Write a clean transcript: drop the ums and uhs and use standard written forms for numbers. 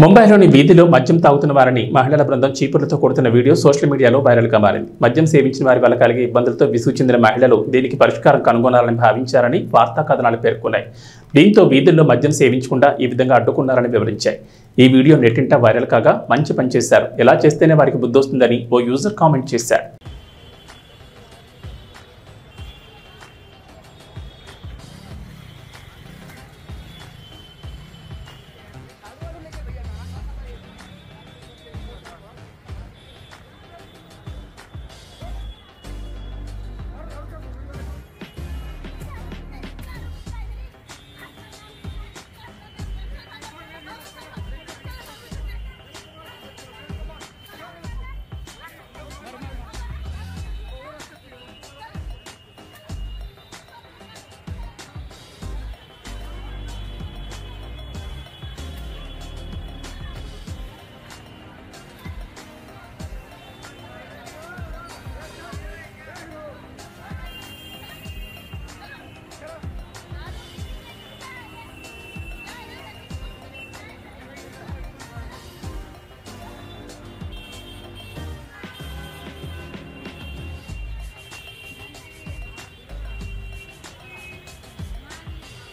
ముంబైలోని వీధిలో మద్యం తాగుతున్న వారిని మహిళల బృందం చీపుర్లతో కొడుతున్న వీడియో సోషల్ మీడియాలో వైరల్గా మారింది. మద్యం సేవించిన వారి వల్ల కలిగే ఇబ్బందులతో విసుగు చెందిన మహిళలు దీనికి పరిష్కారం కనుగొనాలని భావించారని వార్తా కథనాలు పేర్కొన్నాయి. దీంతో వీధుల్లో మద్యం సేవించకుండా ఈ విధంగా అడ్డుకున్నారని వివరించాయి. ఈ వీడియో నెట్టింట వైరల్ కాగా మంచి పని చేశారు, ఎలా చేస్తేనే వారికి బుద్ధి వస్తుందని ఓ యూజర్ కామెంట్ చేశారు.